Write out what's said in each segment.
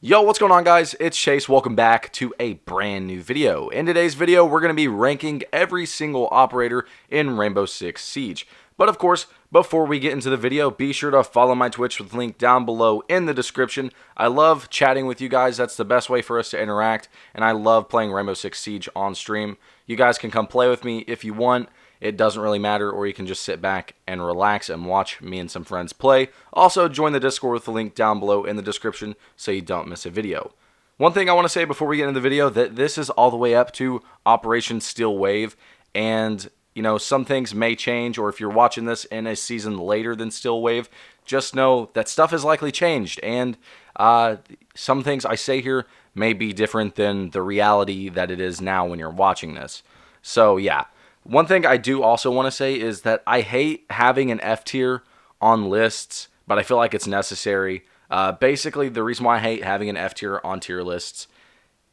Yo, what's going on, guys? It's Chase. Welcome back to a brand new video. In today's video, we're going to be ranking every single operator in Rainbow Six Siege. But of course, before we get into the video, be sure to follow my Twitch with the link down below in the description. I love chatting with you guys. That's the best way for us to interact. And I love playing Rainbow Six Siege on stream. You guys can come play with me if you want. It doesn't really matter, or you can just sit back and relax and watch me and some friends play. Also, join the Discord with the link down below in the description so you don't miss a video. One thing I want to say before we get into the video, that this is all the way up to Operation Steel Wave, and you know, some things may change, or if you're watching this in a season later than Steel Wave, just know that stuff has likely changed, and some things I say here may be different than the reality that it is now when you're watching this. So yeah. One thing I do also want to say is that I hate having an F tier on lists, but I feel like it's necessary. Basically, the reason why I hate having an F tier on tier lists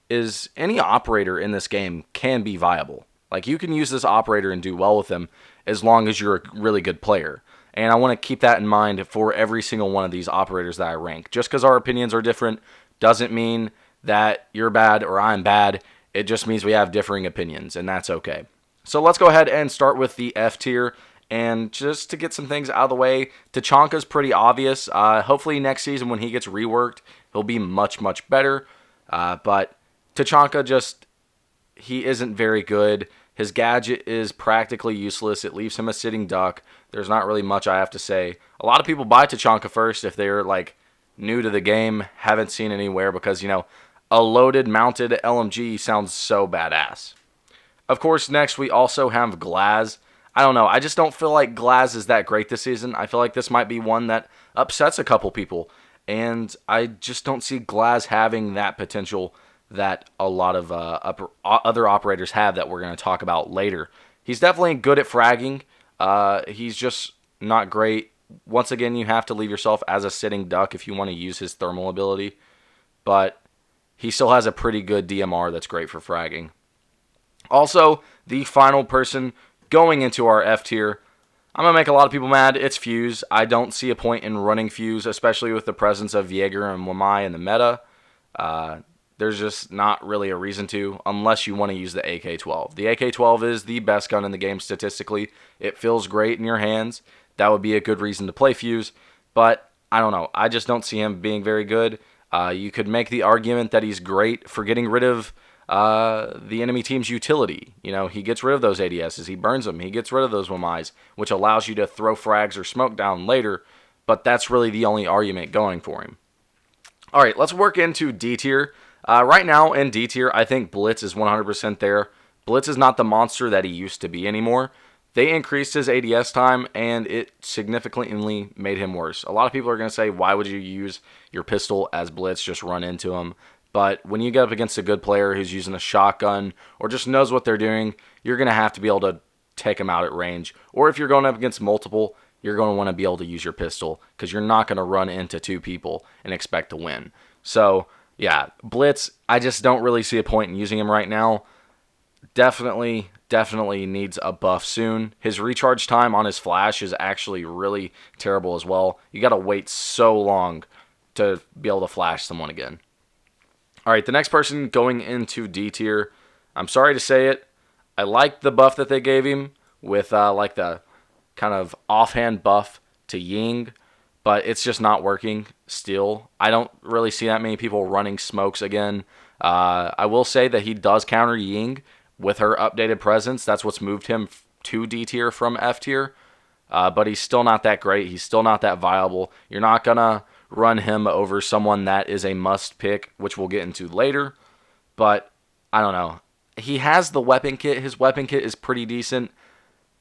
is any operator in this game can be viable. Like, you can use this operator and do well with them as long as you're a really good player. And I want to keep that in mind for every single one of these operators that I rank. Just because our opinions are different doesn't mean that you're bad or I'm bad. It just means we have differing opinions, and that's okay. So let's go ahead and start with the F tier, and just to get some things out of the way, Tachanka's pretty obvious. Hopefully next season when he gets reworked, he'll be much, much better. But Tachanka he isn't very good. His gadget is practically useless. It leaves him a sitting duck. There's not really much I have to say. A lot of people buy Tachanka first if they're like new to the game, haven't seen anywhere, because, you know, a loaded mounted LMG sounds so badass. Of course, next we also have Glaz. I don't know. I just don't feel like Glaz is that great this season. I feel like this might be one that upsets a couple people. And I just don't see Glaz having that potential that a lot of other operators have that we're going to talk about later. He's definitely good at fragging. He's just not great. Once again, you have to leave yourself as a sitting duck if you want to use his thermal ability. But he still has a pretty good DMR that's great for fragging. Also, the final person going into our F tier, I'm going to make a lot of people mad. It's Fuse. I don't see a point in running Fuse, especially with the presence of Jaeger and Wamai in the meta. There's just not really a reason to, unless you want to use the AK-12. The AK-12 is the best gun in the game statistically. It feels great in your hands. That would be a good reason to play Fuse, but I don't know. I just don't see him being very good. You could make the argument that he's great for getting rid of the enemy team's utility. You know, he gets rid of those ADSs, he burns them, he gets rid of those Wamais, which allows you to throw frags or smoke down later, but that's really the only argument going for him. Alright, let's work into D tier. Right now in D tier, I think Blitz is 100% there. Blitz is not the monster that he used to be anymore. They increased his ADS time, and it significantly made him worse. A lot of people are going to say, why would you use your pistol as Blitz, just run into him? But when you get up against a good player who's using a shotgun or just knows what they're doing, you're going to have to be able to take them out at range. Or if you're going up against multiple, you're going to want to be able to use your pistol, because you're not going to run into two people and expect to win. So, yeah, Blitz, I just don't really see a point in using him right now. Definitely needs a buff soon. His recharge time on his flash is actually really terrible as well. You got to wait so long to be able to flash someone again. Alright, the next person going into D tier, I'm sorry to say it, I like the buff that they gave him with like the kind of offhand buff to Ying, but it's just not working still. I don't really see that many people running smokes again. I will say that he does counter Ying with her updated presence. That's what's moved him to D tier from F tier, but he's still not that great. He's still not that viable. You're not going to run him over someone that is a must pick, which we'll get into later. But I don't know. He has the weapon kit. His weapon kit is pretty decent.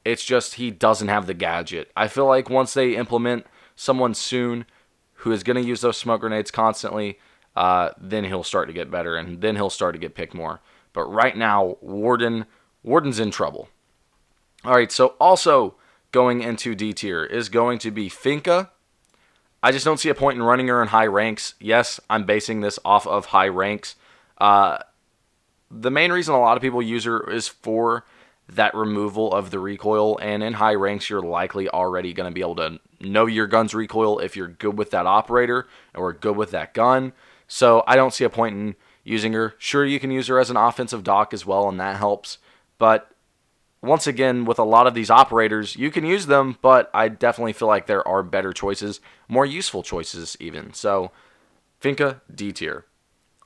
It's just he doesn't have the gadget. I feel like once they implement someone soon who is going to use those smoke grenades constantly, then he'll start to get better, and then he'll start to get picked more. But right now, Warden's in trouble. Alright, so also going into D tier is going to be Finca. I just don't see a point in running her in high ranks. Yes, I'm basing this off of high ranks. The main reason a lot of people use her is for that removal of the recoil, and in high ranks, you're likely already going to be able to know your gun's recoil if you're good with that operator or good with that gun. So I don't see a point in using her. Sure, you can use her as an offensive dock as well, and that helps. But once again, with a lot of these operators, you can use them, but I definitely feel like there are better choices, more useful choices even. So Finca, D tier.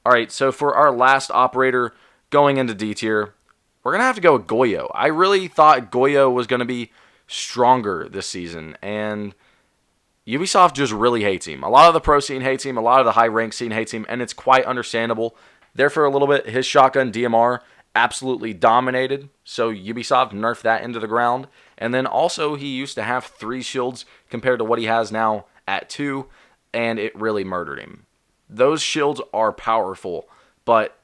All right, so for our last operator going into D tier, we're going to have to go with Goyo. I really thought Goyo was going to be stronger this season, and Ubisoft just really hates him. A lot of the pro scene hates him, a lot of the high rank scene hates him, and it's quite understandable. There for a little bit, his shotgun DMR absolutely dominated, so Ubisoft nerfed that into the ground. And then also he used to have 3 shields compared to what he has now at 2, and it really murdered him. Those shields are powerful, but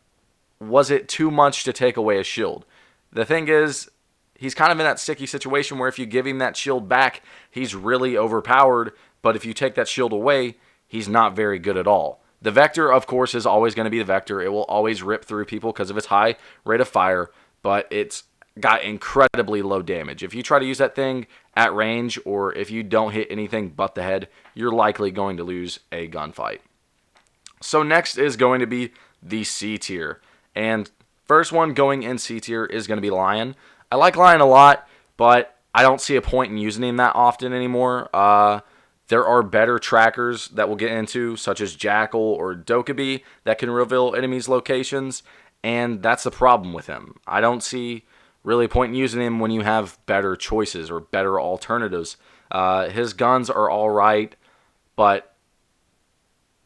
was it too much to take away a shield? The thing is, he's kind of in that sticky situation where if you give him that shield back, he's really overpowered, but if you take that shield away, he's not very good at all. The Vector, of course, is always going to be the Vector. It will always rip through people because of its high rate of fire, but it's got incredibly low damage. If you try to use that thing at range, or if you don't hit anything but the head, you're likely going to lose a gunfight. So next is going to be the C tier. And first one going in C tier is going to be Lion. I like Lion a lot, but I don't see a point in using him that often anymore. There are better trackers that we'll get into, such as Jackal or Dokkaebi, that can reveal enemies' locations, and that's the problem with him. I don't see really a point in using him when you have better choices or better alternatives. His guns are alright, but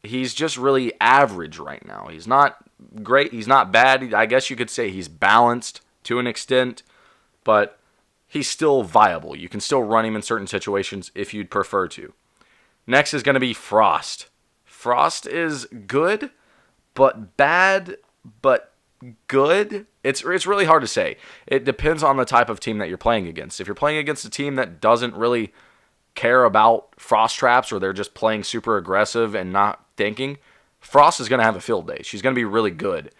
he's just really average right now. He's not great, he's not bad. I guess you could say he's balanced to an extent, but he's still viable. You can still run him in certain situations if you'd prefer to. Next is going to be Frost. Frost is good, but bad, but good. It's really hard to say. It depends on the type of team that you're playing against. If you're playing against a team that doesn't really care about Frost traps, or they're just playing super aggressive and not thinking, Frost is going to have a field day. She's going to be really good.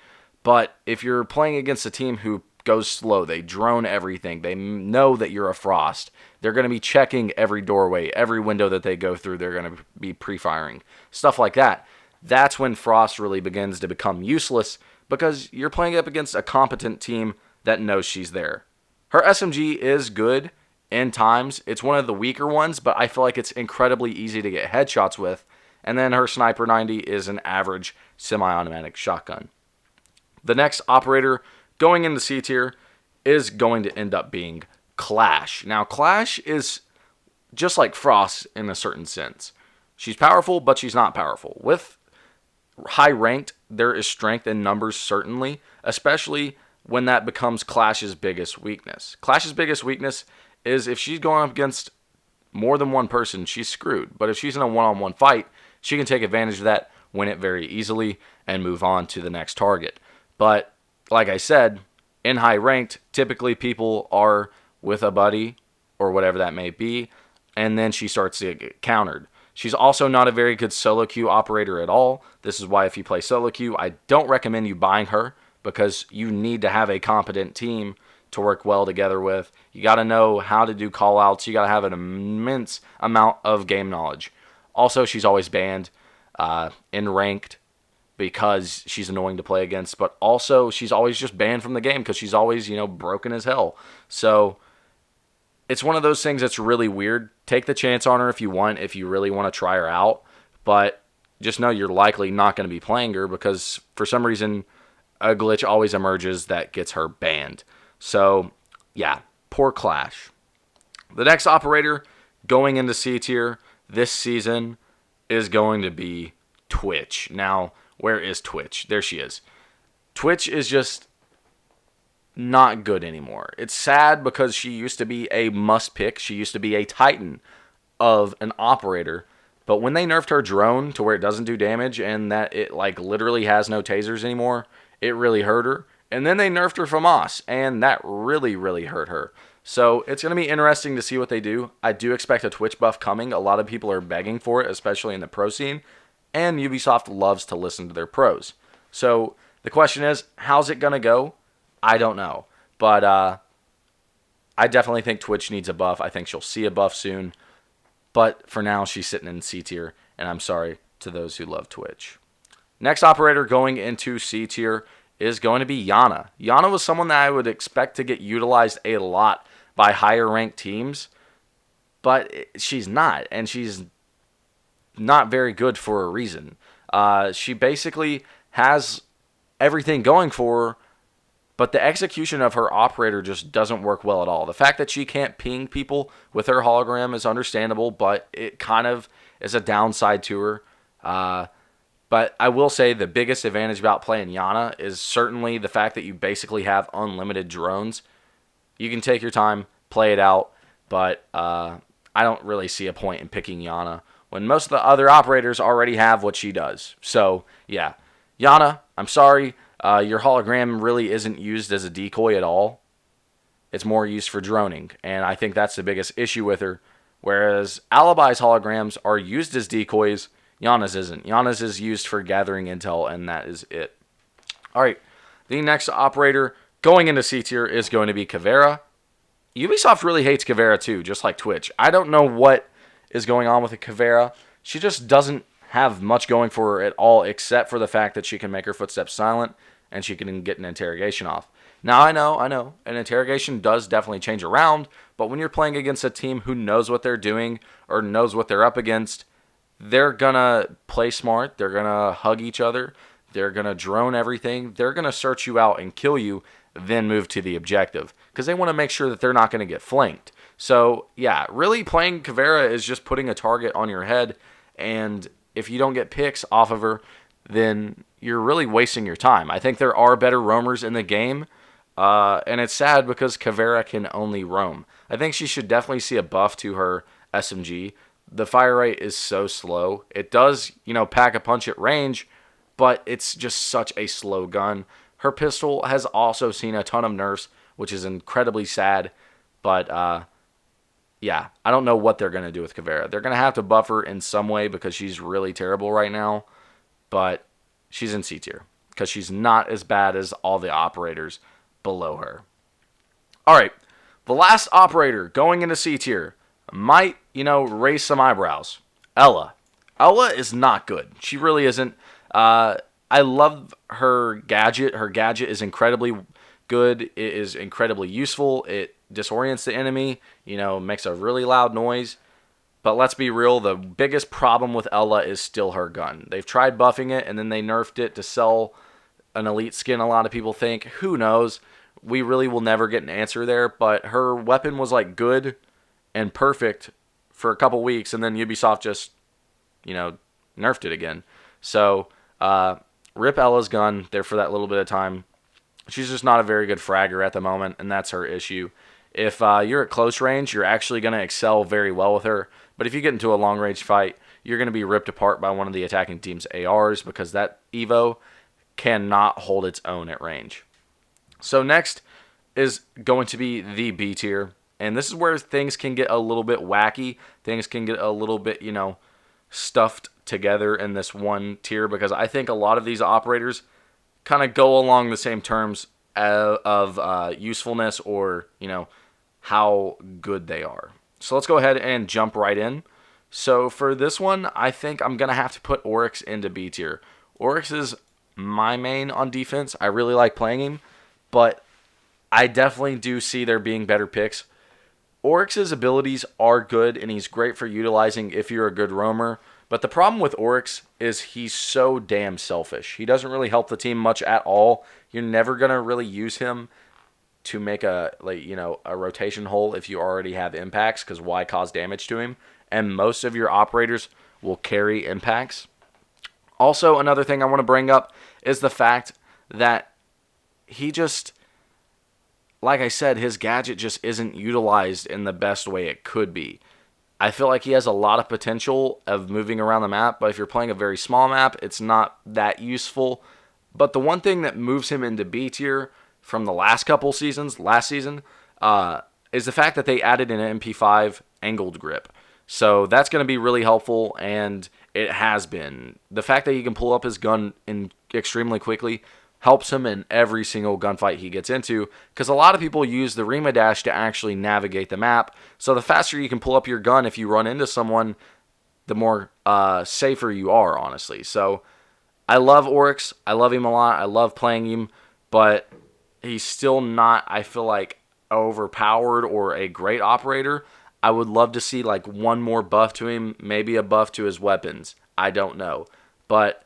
But if you're playing against a team who goes slow, they drone everything, they know that you're a Frost, they're going to be checking every doorway, every window that they go through, they're going to be pre-firing, stuff like that. That's when Frost really begins to become useless, because you're playing up against a competent team that knows she's there. Her SMG is good in times. It's one of the weaker ones, but I feel like it's incredibly easy to get headshots with. And then her Sniper 90 is an average semi-automatic shotgun. The next operator going into C tier is going to end up being Clash. Now, Clash is just like Frost in a certain sense. She's powerful, but she's not powerful. With high ranked, there is strength in numbers, certainly, especially when that becomes Clash's biggest weakness. Clash's biggest weakness is if she's going up against more than one person, she's screwed. But if she's in a one-on-one fight, she can take advantage of that, win it very easily, and move on to the next target. But like I said, in high ranked, typically people are with a buddy or whatever that may be, and then she starts to get countered. She's also not a very good solo queue operator at all. This is why if you play solo queue, I don't recommend you buying her, because you need to have a competent team to work well together with. You got to know how to do callouts. You got to have an immense amount of game knowledge. Also, she's always banned in ranked because she's annoying to play against, but also she's always just banned from the game because she's always, broken as hell. So it's one of those things that's really weird. Take the chance on her if you want, if you really want to try her out, but just know you're likely not going to be playing her because for some reason a glitch always emerges that gets her banned. So yeah, poor Clash. The next operator going into C tier this season is going to be Twitch. Now, where is Twitch? There she is. Twitch is just not good anymore. It's sad because she used to be a must pick. She used to be a titan of an operator. But when they nerfed her drone to where it doesn't do damage and that it literally has no tasers anymore, it really hurt her. And then they nerfed her from Ashe, and that really, really hurt her. So it's going to be interesting to see what they do. I do expect a Twitch buff coming. A lot of people are begging for it, especially in the pro scene. And Ubisoft loves to listen to their pros. So the question is, how's it going to go? I don't know. But I definitely think Twitch needs a buff. I think she'll see a buff soon. But for now, she's sitting in C tier. And I'm sorry to those who love Twitch. Next operator going into C tier is going to be Yana. Yana was someone that I would expect to get utilized a lot by higher ranked teams, but she's not, and she's not very good for a reason. She basically has everything going for her, but the execution of her operator just doesn't work well at all. The fact that she can't ping people with her hologram is understandable, but it kind of is a downside to her. But I will say the biggest advantage about playing Yana is certainly the fact that you basically have unlimited drones. You can take your time, play it out, but I don't really see a point in picking Yana when most of the other operators already have what she does. So, yeah. Yana, I'm sorry. Your hologram really isn't used as a decoy at all. It's more used for droning, and I think that's the biggest issue with her. Whereas Alibi's holograms are used as decoys, Yana's isn't. Yana's is used for gathering intel, and that is it. Alright, the next operator going into C tier is going to be Kuvira. Ubisoft really hates Kuvira too, just like Twitch. I don't know what is going on with the Kuvira. She just doesn't have much going for her at all, except for the fact that she can make her footsteps silent, and she can get an interrogation off. Now, I know, an interrogation does definitely change around, but when you're playing against a team who knows what they're doing, or knows what they're up against, they're gonna play smart, they're gonna hug each other, they're gonna drone everything, they're gonna search you out and kill you, then move to the objective, because they want to make sure that they're not going to get flanked. So, yeah, really playing Kuvira is just putting a target on your head, and if you don't get picks off of her, then you're really wasting your time. I think there are better roamers in the game, and it's sad because Kuvira can only roam. I think she should definitely see a buff to her SMG. The fire rate is so slow. It does, pack a punch at range, but it's just such a slow gun. Her pistol has also seen a ton of nerfs, which is incredibly sad, but yeah, I don't know what they're going to do with Kuvira. They're going to have to buff her in some way because she's really terrible right now, but she's in C tier because she's not as bad as all the operators below her. All right, the last operator going into C tier might, raise some eyebrows. Ela. Ela is not good. She really isn't. I love her gadget. Her gadget is incredibly good. It is incredibly useful. It disorients the enemy, makes a really loud noise. But let's be real, the biggest problem with Ela is still her gun. They've tried buffing it, and then they nerfed it to sell an elite skin, a lot of people think. Who knows? We really will never get an answer there, but her weapon was, good and perfect for a couple weeks, and then Ubisoft just, nerfed it again. So, rip Ela's gun there for that little bit of time. She's just not a very good fragger at the moment, and that's her issue. If you're at close range, you're actually going to excel very well with her. But if you get into a long-range fight, you're going to be ripped apart by one of the attacking team's ARs because that Evo cannot hold its own at range. So next is going to be the B tier. And this is where things can get a little bit wacky. Things can get a little bit, stuffed together in this one tier because I think a lot of these operators kind of go along the same terms of usefulness or, how good they are. So let's go ahead and jump right in. So for this one, I think I'm going to have to put Oryx into B tier. Oryx is my main on defense. I really like playing him, but I definitely do see there being better picks. Oryx's abilities are good, and he's great for utilizing if you're a good roamer. But the problem with Oryx is he's so damn selfish. He doesn't really help the team much at all. You're never going to really use him to make a rotation hole if you already have impacts, because why cause damage to him? And most of your operators will carry impacts. Also, another thing I want to bring up is the fact that he just, like I said, his gadget just isn't utilized in the best way it could be. I feel like he has a lot of potential of moving around the map, but if you're playing a very small map, it's not that useful. But the one thing that moves him into B tier from the last couple seasons, last season, is the fact that they added an MP5 angled grip. So that's going to be really helpful, and it has been. The fact that he can pull up his gun extremely quickly helps him in every single gunfight he gets into, because a lot of people use the Rima Dash to actually navigate the map. So the faster you can pull up your gun if you run into someone, the more safer you are, honestly. So I love Oryx. I love him a lot. I love playing him, but he's still not, I feel like, overpowered or a great operator. I would love to see like one more buff to him, maybe a buff to his weapons. I don't know, but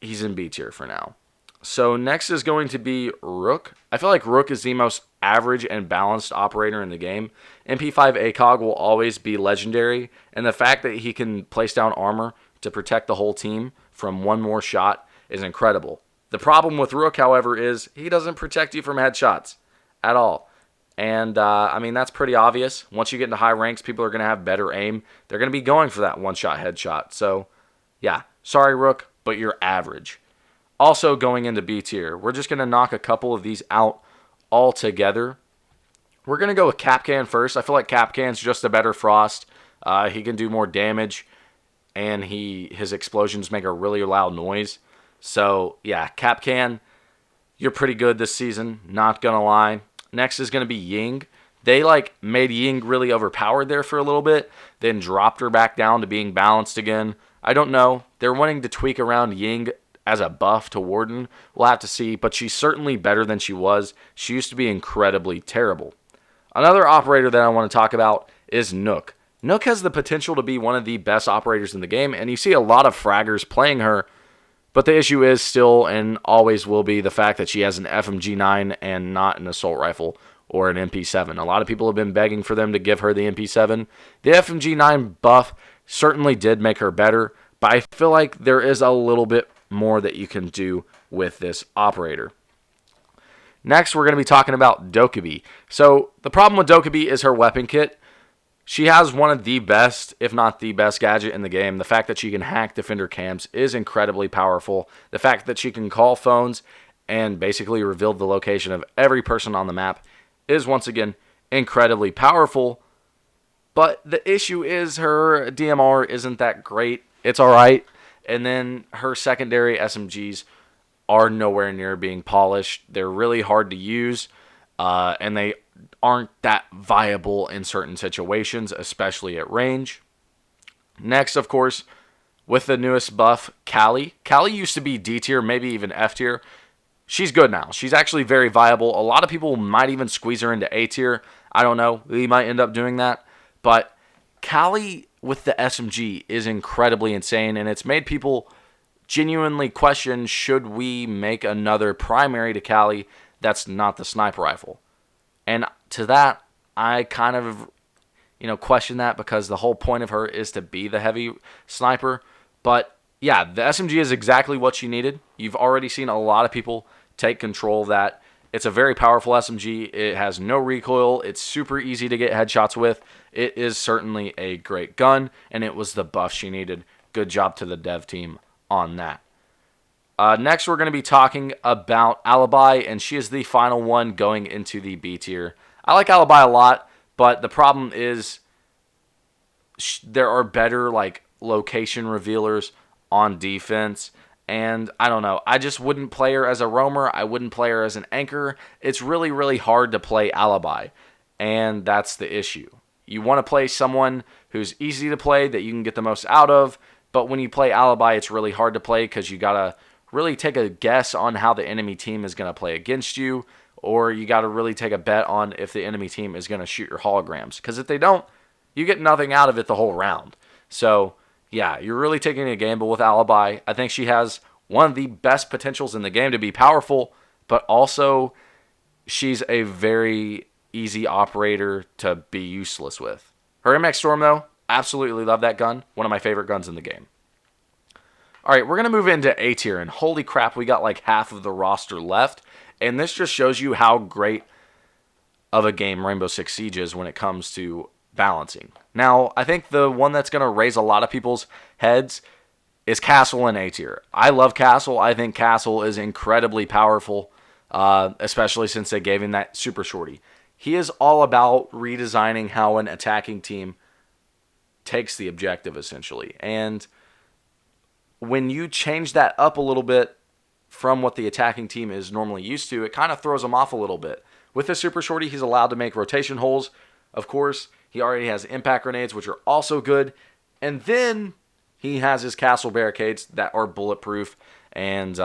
he's in B tier for now. So next is going to be Rook. I feel like Rook is the most average and balanced operator in the game. MP5 ACOG will always be legendary, and the fact that he can place down armor to protect the whole team from one more shot is incredible. The problem with Rook, however, is he doesn't protect you from headshots at all. And, I mean, that's pretty obvious. Once you get into high ranks, people are going to have better aim. They're going to be going for that one-shot headshot. So, yeah, sorry, Rook, but you're average. Also going into B tier, we're just going to knock a couple of these out altogether. We're going to go with Kapkan first. I feel like Kapkan's just a better Frost. He can do more damage, and his explosions make a really loud noise. So, yeah, Kapkan, you're pretty good this season, not going to lie. Next is going to be Ying. They made Ying really overpowered there for a little bit, then dropped her back down to being balanced again. I don't know. They're wanting to tweak around Ying as a buff to Warden. We'll have to see, but she's certainly better than she was. She used to be incredibly terrible. Another operator that I want to talk about is Nook. Nook has the potential to be one of the best operators in the game, and you see a lot of fraggers playing her, but the issue is still and always will be the fact that she has an FMG9 and not an assault rifle or an MP7. A lot of people have been begging for them to give her the MP7. The FMG9 buff certainly did make her better, but I feel like there is a little bit more that you can do with this operator. Next, we're going to be talking about Dokkaebi. So, the problem with Dokkaebi is her weapon kit. She has one of the best, if not the best gadget in the game. The fact that she can hack defender camps is incredibly powerful. The fact that she can call phones and basically reveal the location of every person on the map is once again incredibly powerful. But the issue is her DMR isn't that great. It's alright. And then her secondary SMGs are nowhere near being polished. They're really hard to use. And they aren't that viable in certain situations, especially at range. Next, of course, with the newest buff, Callie. Callie used to be D tier, maybe even F tier. She's good now. She's actually very viable. A lot of people might even squeeze her into A tier. I don't know. We might end up doing that. But Callie with the SMG is incredibly insane, and it's made people genuinely question, should we make another primary to Callie that's not the sniper rifle? And to that, I kind of, question that because the whole point of her is to be the heavy sniper. But yeah, the SMG is exactly what she needed. You've already seen a lot of people take control of that. It's a very powerful SMG. It has no recoil. It's super easy to get headshots with. It is certainly a great gun, and it was the buff she needed. Good job to the dev team on that. Next, we're going to be talking about Alibi, and she is the final one going into the B tier. I like Alibi a lot, but the problem is there are better location revealers on defense, and I don't know. I just wouldn't play her as a roamer. I wouldn't play her as an anchor. It's really, really hard to play Alibi, and that's the issue. You want to play someone who's easy to play, that you can get the most out of, but when you play Alibi, it's really hard to play because you got to really take a guess on how the enemy team is going to play against you, or you got to really take a bet on if the enemy team is going to shoot your holograms. Because if they don't, you get nothing out of it the whole round. So, yeah, you're really taking a gamble with Alibi. I think she has one of the best potentials in the game to be powerful, but also she's a very easy operator to be useless with. Her MX Storm, though, absolutely love that gun. One of my favorite guns in the game. All right, we're going to move into A tier, and holy crap, we got half of the roster left, and this just shows you how great of a game Rainbow Six Siege is when it comes to balancing. Now, I think the one that's going to raise a lot of people's heads is Castle in A tier. I love Castle. I think Castle is incredibly powerful, especially since they gave him that super shorty. He is all about redesigning how an attacking team takes the objective, essentially, and when you change that up a little bit from what the attacking team is normally used to, it kind of throws them off a little bit. With the super shorty, he's allowed to make rotation holes. Of course, he already has impact grenades, which are also good. And then he has his castle barricades that are bulletproof. and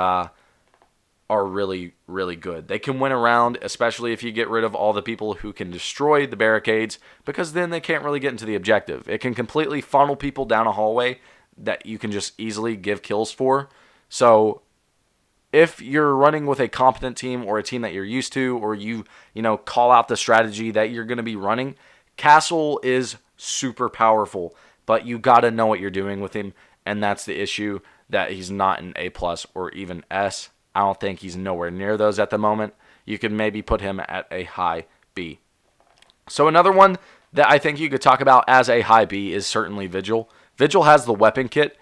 are really, really good. They can win a round, especially if you get rid of all the people who can destroy the barricades, because then they can't really get into the objective. It can completely funnel people down a hallway that you can just easily give kills for. So if you're running with a competent team or a team that you're used to, or you call out the strategy that you're going to be running, Castle is super powerful, but you got to know what you're doing with him, and that's the issue, that he's not an A+ or even S. I don't think he's nowhere near those at the moment. You could maybe put him at a high B. So another one that I think you could talk about as a high B is certainly Vigil. Vigil has the weapon kit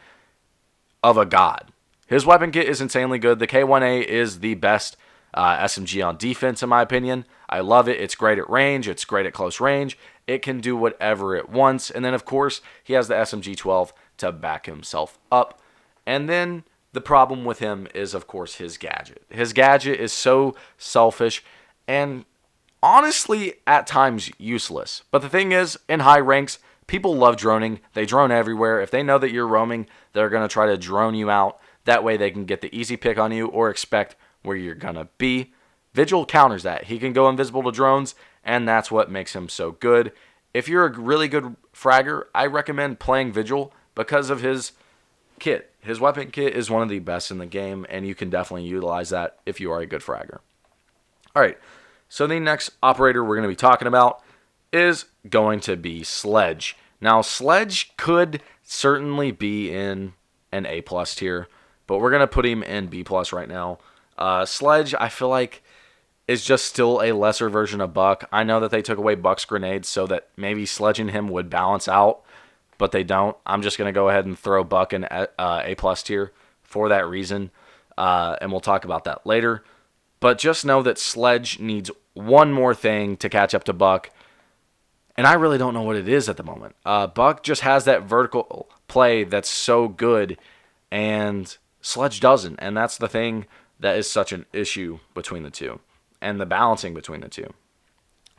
of a god. His weapon kit is insanely good. The K1A is the best SMG on defense, in my opinion. I love it. It's great at range. It's great at close range. It can do whatever it wants. And then, of course, he has the SMG-12 to back himself up. And then the problem with him is, of course, his gadget. His gadget is so selfish and honestly at times useless. But the thing is, in high ranks, people love droning. They drone everywhere. If they know that you're roaming, they're going to try to drone you out. That way they can get the easy pick on you or expect where you're going to be. Vigil counters that. He can go invisible to drones, and that's what makes him so good. If you're a really good fragger, I recommend playing Vigil because of his kit. His weapon kit is one of the best in the game, and you can definitely utilize that if you are a good fragger. All right, so the next operator we're going to be talking about is going to be Sledge. Now, Sledge could certainly be in an A+ tier, but we're going to put him in B+ right now. Sledge, I feel like, is just still a lesser version of Buck. I know that they took away Buck's grenades so that maybe Sledge and him would balance out, but they don't. I'm just going to go ahead and throw Buck in A+ tier for that reason, and we'll talk about that later. But just know that Sledge needs one more thing to catch up to Buck, and I really don't know what it is at the moment. Buck just has that vertical play that's so good, and Sledge doesn't, and that's the thing that is such an issue between the two, and the balancing between the two.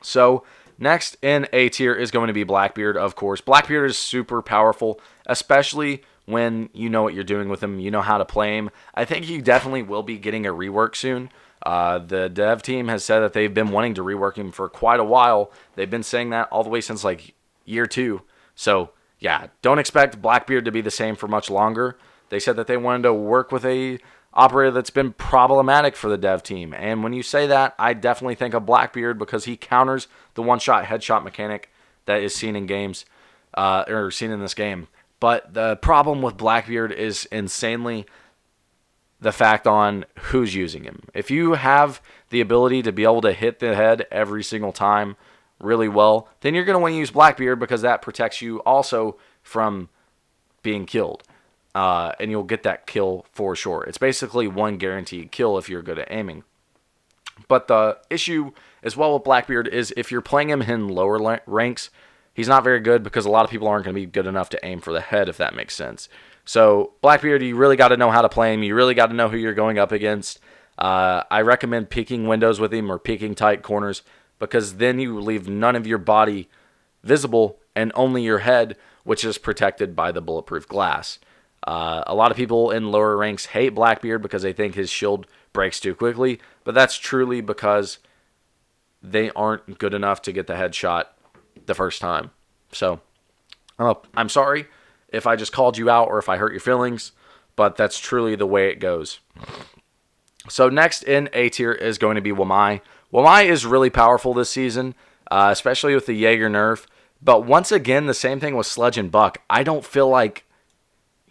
So next in A tier is going to be Blackbeard, of course. Blackbeard is super powerful, especially when you know what you're doing with him. You know how to play him. I think he definitely will be getting a rework soon. The dev team has said that they've been wanting to rework him for quite a while. They've been saying that all the way since like year 2. So yeah, don't expect Blackbeard to be the same for much longer. They said that they wanted to work with a operator that's been problematic for the dev team. And when you say that, I definitely think of Blackbeard because he counters the one-shot headshot mechanic that is seen in games, or seen in this game. But the problem with Blackbeard is insanely the fact on who's using him. If you have the ability to be able to hit the head every single time really well, then you're going to want to use Blackbeard because that protects you also from being killed. And you'll get that kill for sure. It's basically one guaranteed kill if you're good at aiming. But the issue as well with Blackbeard is if you're playing him in lower ranks, he's not very good because a lot of people aren't going to be good enough to aim for the head, if that makes sense. So Blackbeard, you really got to know how to play him. You really got to know who you're going up against. I recommend peeking windows with him or peeking tight corners because then you leave none of your body visible and only your head, which is protected by the bulletproof glass. A lot of people in lower ranks hate Blackbeard because they think his shield breaks too quickly, but that's truly because they aren't good enough to get the headshot the first time. So, I'm sorry if I just called you out or if I hurt your feelings, but that's truly the way it goes. So next in A tier is going to be Wamai. Wamai is really powerful this season, especially with the Jaeger nerf, but once again, the same thing with Sledge and Buck. I don't feel like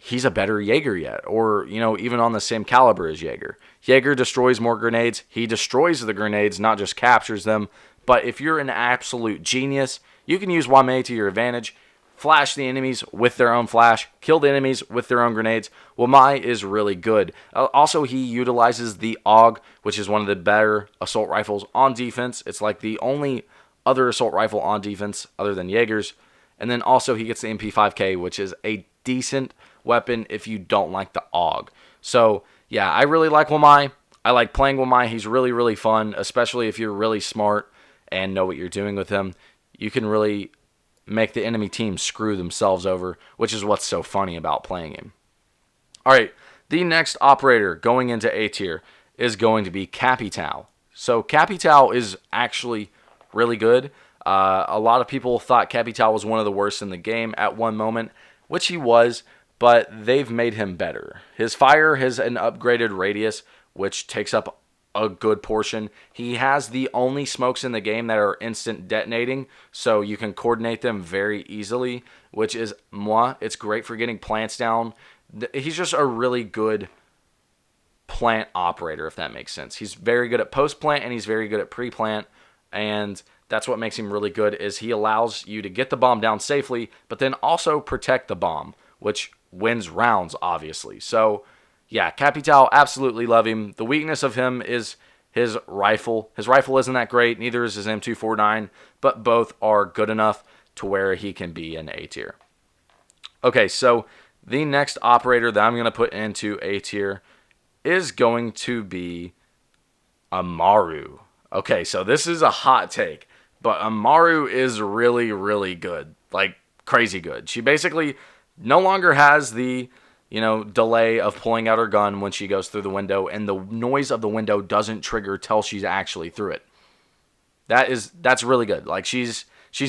he's a better Jaeger yet, or, even on the same caliber as Jaeger. Jaeger destroys more grenades. He destroys the grenades, not just captures them. But if you're an absolute genius, you can use Wamai to your advantage, flash the enemies with their own flash, kill the enemies with their own grenades. Wamai is really good. Also, he utilizes the AUG, which is one of the better assault rifles on defense. It's like the only other assault rifle on defense other than Jaeger's. And then also he gets the MP5K, which is a decent weapon if you don't like the AUG. So yeah, I really like Wamai. I like playing Wamai. He's really, really fun, especially if you're really smart and know what you're doing with him. You can really make the enemy team screw themselves over, which is what's so funny about playing him. All right, The next operator going into A tier is going to be Cappy Towel. So Cappy Towel is actually really good. A lot of people thought Cappy Towel was one of the worst in the game at one moment, which he was, but they've made him better. His fire has an upgraded radius, which takes up a good portion. He has the only smokes in the game that are instant detonating, so you can coordinate them very easily, which is moi. It's great for getting plants down. He's just a really good plant operator, if that makes sense. He's very good at post-plant, and he's very good at pre-plant, and that's what makes him really good, is he allows you to get the bomb down safely, but then also protect the bomb, which wins rounds, obviously. So, yeah, Cappy Towel, absolutely love him. The weakness of him is his rifle. His rifle isn't that great, neither is his M249, but both are good enough to where he can be an A tier. Okay, so the next operator that I'm going to put into A tier is going to be a Maru. Okay, so this is a hot take, but a Maru is really, really good. Like, crazy good. She basically no longer has the, delay of pulling out her gun when she goes through the window, and the noise of the window doesn't trigger till she's actually through it. That's really good. Like, she's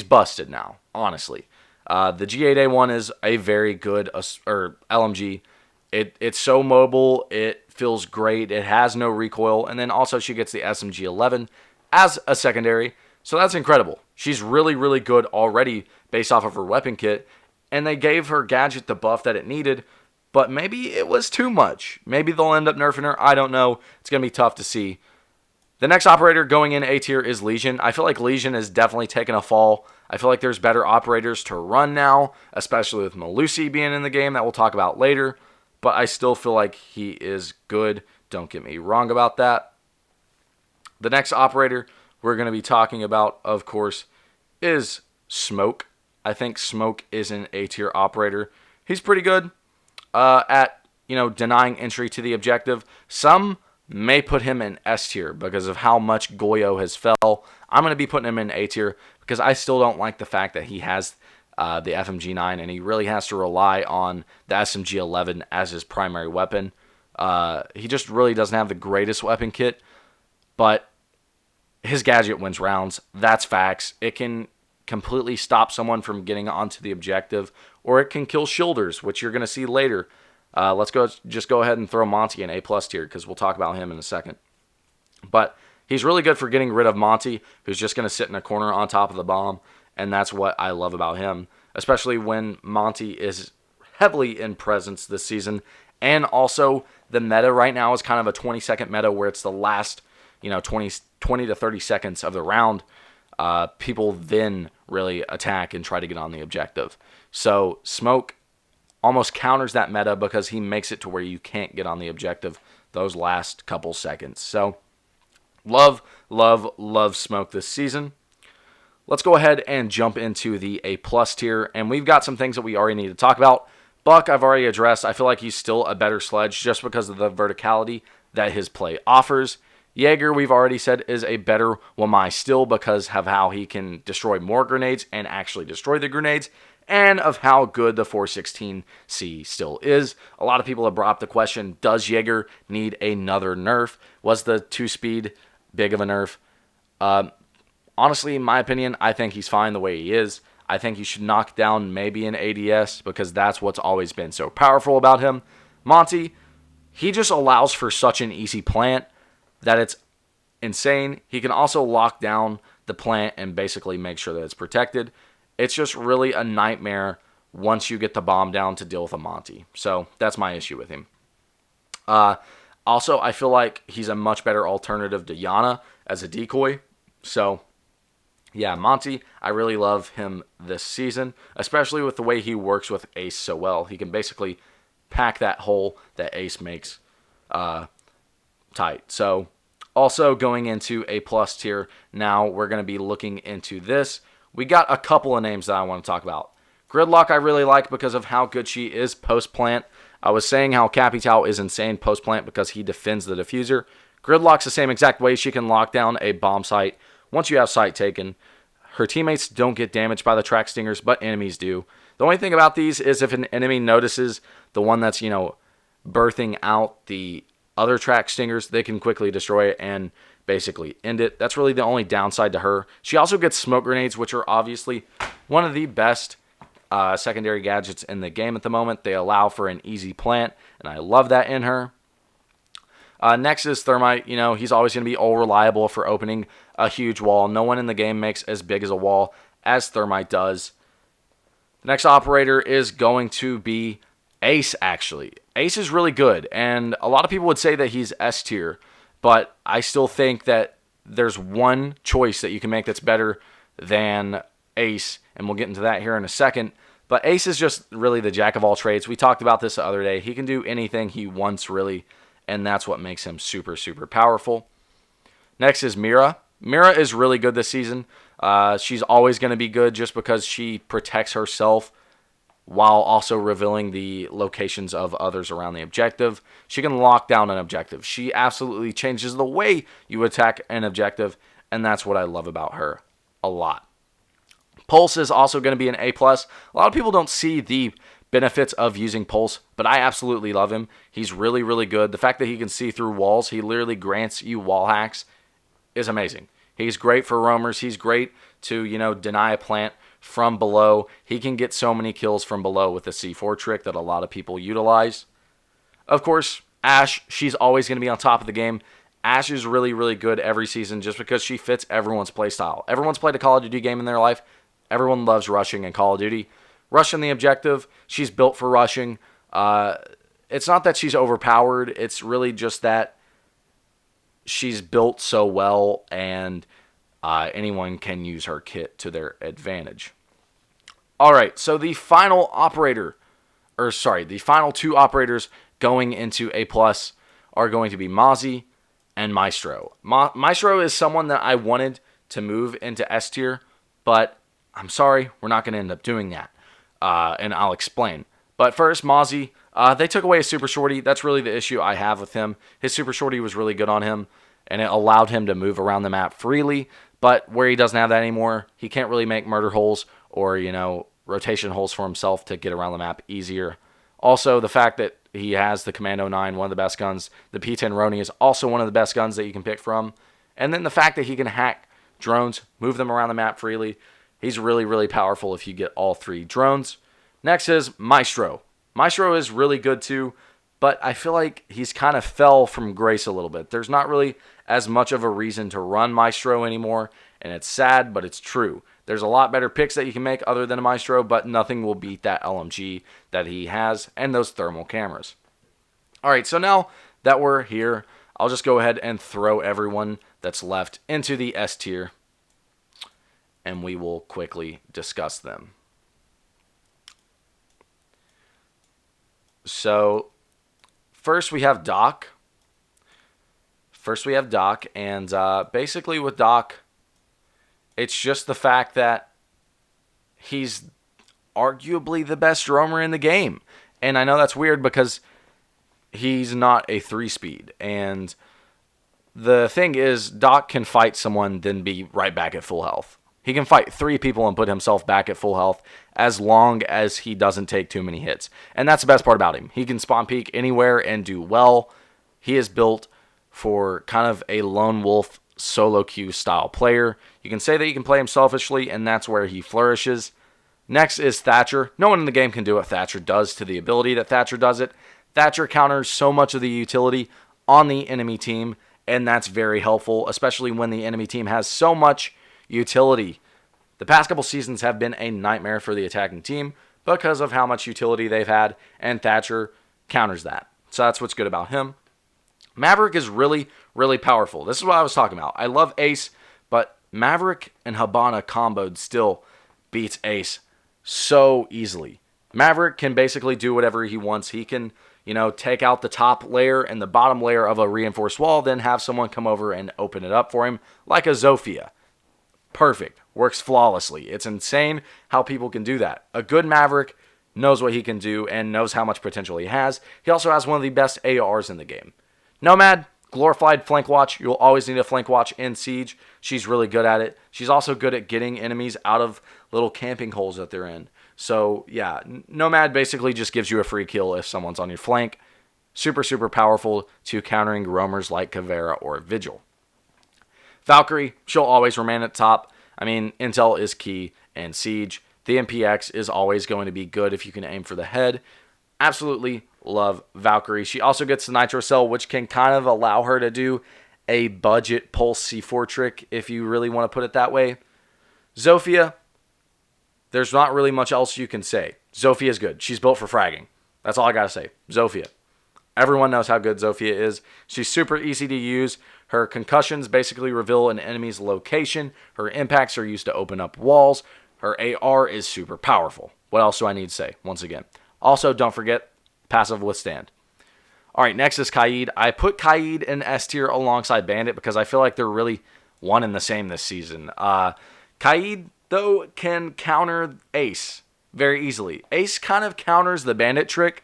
busted now, honestly. The G8A1 is a very good LMG. It's so mobile, it feels great, it has no recoil, and then also she gets the SMG11 as a secondary, so that's incredible. She's really, really good already based off of her weapon kit, and they gave her gadget the buff that it needed, but maybe it was too much. Maybe they'll end up nerfing her, I don't know. It's going to be tough to see. The next operator going in A tier is Lesion. I feel like Lesion has definitely taken a fall. I feel like there's better operators to run now, especially with Melusi being in the game that we'll talk about later. But I still feel like he is good. Don't get me wrong about that. The next operator we're going to be talking about, of course, is Smoke. I think Smoke is an A tier operator. He's pretty good at, denying entry to the objective. Some may put him in S tier because of how much Goyo has fell. I'm going to be putting him in A tier because I still don't like the fact that he has the FMG9 and he really has to rely on the SMG11 as his primary weapon. He just really doesn't have the greatest weapon kit, but his gadget wins rounds. That's facts. It can completely stop someone from getting onto the objective, or it can kill shielders, which you're going to see later. Let's go ahead and throw Monty in A+ tier because we'll talk about him in a second. But he's really good for getting rid of Monty, who's just going to sit in a corner on top of the bomb, and that's what I love about him, especially when Monty is heavily in presence this season. And also, the meta right now is kind of a 20-second meta where it's the last 20 to 30 seconds of the round. People then really attack and try to get on the objective. So Smoke almost counters that meta because he makes it to where you can't get on the objective those last couple seconds. So love Smoke this season. Let's go ahead and jump into the A+ tier, and we've got some things that we already need to talk about. Buck, I've already addressed. I feel like he's still a better Sledge just because of the verticality that his play offers. Jaeger, we've already said, is a better Wamai still because of how he can destroy more grenades and actually destroy the grenades, and of how good the 416C still is. A lot of people have brought up the question, does Jaeger need another nerf? Was the 2-speed big of a nerf? Honestly, in my opinion, I think he's fine the way he is. I think you should knock down maybe an ADS because that's what's always been so powerful about him. Monty, he just allows for such an easy plant that it's insane. He can also lock down the plant and basically make sure that it's protected. It's just really a nightmare once you get the bomb down to deal with a Monty. So that's my issue with him. Also, I feel like he's a much better alternative to Yana as a decoy. So yeah, Monty, I really love him this season, especially with the way he works with Ace so well. He can basically pack that hole that Ace makes tight. So also going into A+ tier, now we're going to be looking into this. We got a couple of names that I want to talk about. Gridlock I really like because of how good she is post-plant. I was saying how Cappy Towel is insane post-plant because he defends the diffuser. Gridlock's the same exact way. She can lock down a bomb site once you have site taken. Her teammates don't get damaged by the track stingers, but enemies do. The only thing about these is if an enemy notices the one that's, birthing out the other track stingers, they can quickly destroy it and basically end it. That's really the only downside to her. She also gets smoke grenades, which are obviously one of the best secondary gadgets in the game at the moment. They allow for an easy plant, and I love that in her. Next is Thermite. You know, he's always going to be all reliable for opening a huge wall. No one in the game makes as big as a wall as Thermite does. The next operator is going to be Ace, actually. Ace is really good, and a lot of people would say that he's S tier, but I still think that there's one choice that you can make that's better than Ace, and we'll get into that here in a second. But Ace is just really the jack of all trades. We talked about this the other day. He can do anything he wants, really, and that's what makes him super, super powerful. Next is Mira. Mira is really good this season. She's always going to be good just because she protects herself while also revealing the locations of others around the objective. She can lock down an objective. She absolutely changes the way you attack an objective, and that's what I love about her a lot. Pulse is also going to be an A+. A lot of people don't see the benefits of using Pulse, but I absolutely love him. He's really, really good. The fact that he can see through walls, he literally grants you wall hacks, is amazing. He's great for roamers. He's great to, deny a plant from below. He can get so many kills from below with the C4 trick that a lot of people utilize. Of course, Ashe, she's always going to be on top of the game. Ashe is really, really good every season just because she fits everyone's playstyle. Everyone's played a Call of Duty game in their life. Everyone loves rushing in Call of Duty. Rushing the objective, she's built for rushing. It's not that she's overpowered. It's really just that she's built so well, and anyone can use her kit to their advantage. All right, so the final two operators going into A+ are going to be Mozzie and Maestro. Maestro is someone that I wanted to move into S tier, but I'm sorry, we're not going to end up doing that, and I'll explain. But first, Mozzie, they took away his Super Shorty. That's really the issue I have with him. His Super Shorty was really good on him, and it allowed him to move around the map freely. But where he doesn't have that anymore, he can't really make murder holes or, rotation holes for himself to get around the map easier. Also, the fact that he has the Commando 9, one of the best guns. The P10 Roni is also one of the best guns that you can pick from. And then the fact that he can hack drones, move them around the map freely. He's really, really powerful if you get all three drones. Next is Maestro. Maestro is really good too, but I feel like he's kind of fell from grace a little bit. There's not really as much of a reason to run Maestro anymore, and it's sad, but it's true. There's a lot better picks that you can make other than a Maestro, but nothing will beat that LMG that he has and those thermal cameras. All right, so now that we're here, I'll just go ahead and throw everyone that's left into the S tier, and we will quickly discuss them. So, first we have Doc. And basically with Doc, it's just the fact that he's arguably the best roamer in the game. And I know that's weird because he's not a 3-speed. And the thing is, Doc can fight someone, then be right back at full health. He can fight 3 people and put himself back at full health as long as he doesn't take too many hits. And that's the best part about him. He can spawn peek anywhere and do well. He is built for kind of a lone wolf solo queue style player. You can say that you can play him selfishly, and that's where he flourishes. Next is Thatcher. No one in the game can do what Thatcher does to the ability that Thatcher does it. Thatcher counters so much of the utility on the enemy team, and that's very helpful, especially when the enemy team has so much utility. The past couple seasons have been a nightmare for the attacking team because of how much utility they've had, and Thatcher counters that. So that's what's good about him. Maverick is really, really powerful. This is what I was talking about. I love Ace, but Maverick and Habana comboed still beats Ace so easily. Maverick can basically do whatever he wants. He can, take out the top layer and the bottom layer of a reinforced wall, then have someone come over and open it up for him, like a Zofia. Perfect. Works flawlessly. It's insane how people can do that. A good Maverick knows what he can do and knows how much potential he has. He also has one of the best ARs in the game. Nomad, glorified flank watch. You'll always need a flank watch in Siege. She's really good at it. She's also good at getting enemies out of little camping holes that they're in. So, yeah, Nomad basically just gives you a free kill if someone's on your flank. super, super powerful to countering roamers like Kuvira or Vigil. Valkyrie, she'll always remain at top. I mean, intel is key, and Siege. The MPX is always going to be good if you can aim for the head. Absolutely love Valkyrie. She also gets the Nitro Cell, which can kind of allow her to do a budget pulse C4 trick, if you really want to put it that way. Zofia, there's not really much else you can say. Zofia is good. She's built for fragging. That's all I got to say. Zofia. Everyone knows how good Zofia is. She's super easy to use. Her concussions basically reveal an enemy's location. Her impacts are used to open up walls. Her AR is super powerful. What else do I need to say? Once again. Also, don't forget passive withstand. All right, next is Kaid. I put Kaid in S tier alongside Bandit because I feel like they're really one and the same this season. Kaid, though, can counter Ace very easily. Ace kind of counters the Bandit trick,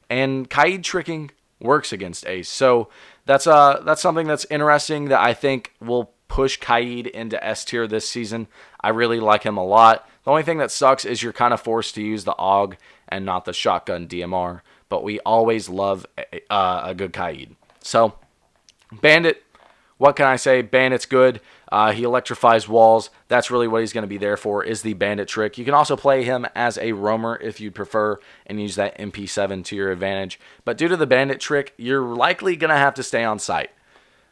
and Kaid tricking works against Ace. So that's something that's interesting that I think will push Kaid into S tier this season. I really like him a lot. The only thing that sucks is you're kind of forced to use the AUG and not the shotgun DMR. But we always love a good Kaid. So, Bandit, what can I say? Bandit's good. He electrifies walls. That's really what he's going to be there for, is the Bandit trick. You can also play him as a roamer if you'd prefer and use that MP7 to your advantage. But due to the Bandit trick, you're likely going to have to stay on site.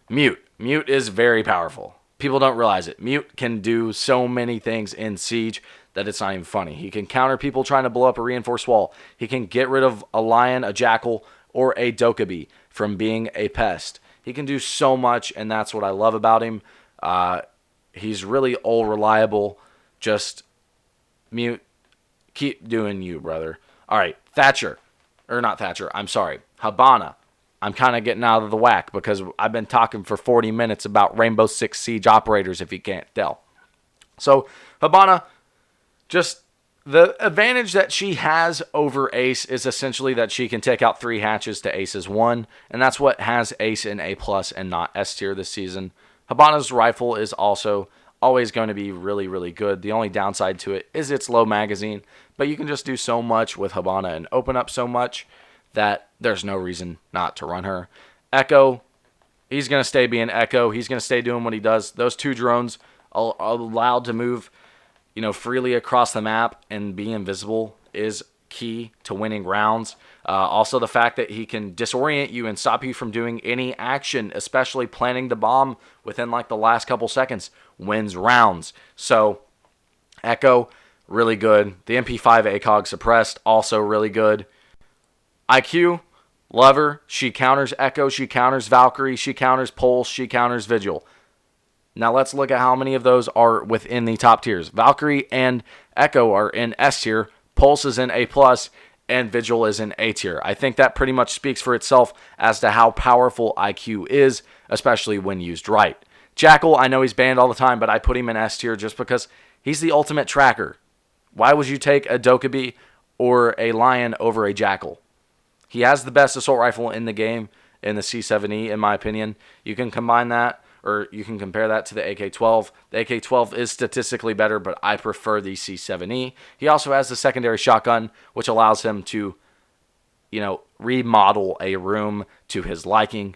Mute. Mute is very powerful. People don't realize it. Mute can do so many things in Siege that it's not even funny. He can counter people trying to blow up a reinforced wall. He can get rid of a lion, a jackal, or a Dokkaebi from being a pest. He can do so much, and that's what I love about him. He's really all reliable. Just Mute, keep doing you, brother. All right, Thatcher. Or not Thatcher, I'm sorry. Hibana. I'm kind of getting out of the whack because I've been talking for 40 minutes about Rainbow Six Siege operators, if you can't tell. So, Hibana, just the advantage that she has over Ace is essentially that she can take out 3 hatches to Ace's 1, and that's what has Ace in A+ and not S tier this season. Hibana's rifle is also always going to be really, really good. The only downside to it is its low magazine, but you can just do so much with Hibana and open up so much that there's no reason not to run her. Echo, he's going to stay being Echo. He's going to stay doing what he does. Those 2 drones are allowed to move, freely across the map and be invisible is key to winning rounds. Also, the fact that he can disorient you and stop you from doing any action, especially planting the bomb within like the last couple seconds, wins rounds. So, Echo, really good. The MP5 ACOG suppressed, also really good. IQ, love her. She counters Echo, she counters Valkyrie, she counters Pulse, she counters Vigil. Now let's look at how many of those are within the top tiers. Valkyrie and Echo are in S tier, Pulse is in A+, and Vigil is in A tier. I think that pretty much speaks for itself as to how powerful IQ is, especially when used right. Jackal, I know he's banned all the time, but I put him in S tier just because he's the ultimate tracker. Why would you take a Dokkaebi or a Lion over a Jackal? He has the best assault rifle in the game in the C7E, in my opinion. You can combine that, or you can compare that to the AK-12. The AK-12 is statistically better, but I prefer the C7E. He also has the secondary shotgun, which allows him to, remodel a room to his liking.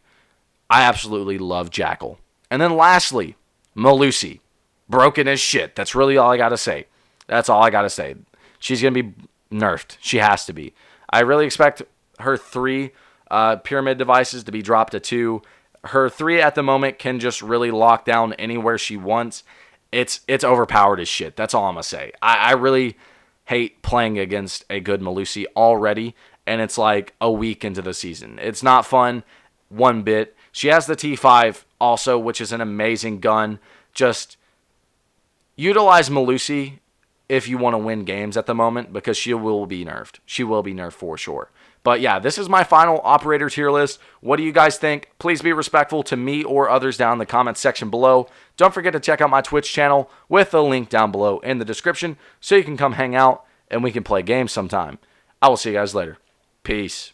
I absolutely love Jackal. And then lastly, Melusi. Broken as shit. That's really all I got to say. That's all I got to say. She's going to be nerfed. She has to be. I really expect her 3 pyramid devices to be dropped to 2. Her 3 at the moment can just really lock down anywhere she wants. It's overpowered as shit. That's all I'm going to say. I really hate playing against a good Melusi already, and it's like a week into the season. It's not fun one bit. She has the T5 also, which is an amazing gun. Just utilize Melusi if you want to win games at the moment, because she will be nerfed. She will be nerfed for sure. But yeah, this is my final operator tier list. What do you guys think? Please be respectful to me or others down in the comments section below. Don't forget to check out my Twitch channel with a link down below in the description so you can come hang out and we can play games sometime. I will see you guys later. Peace.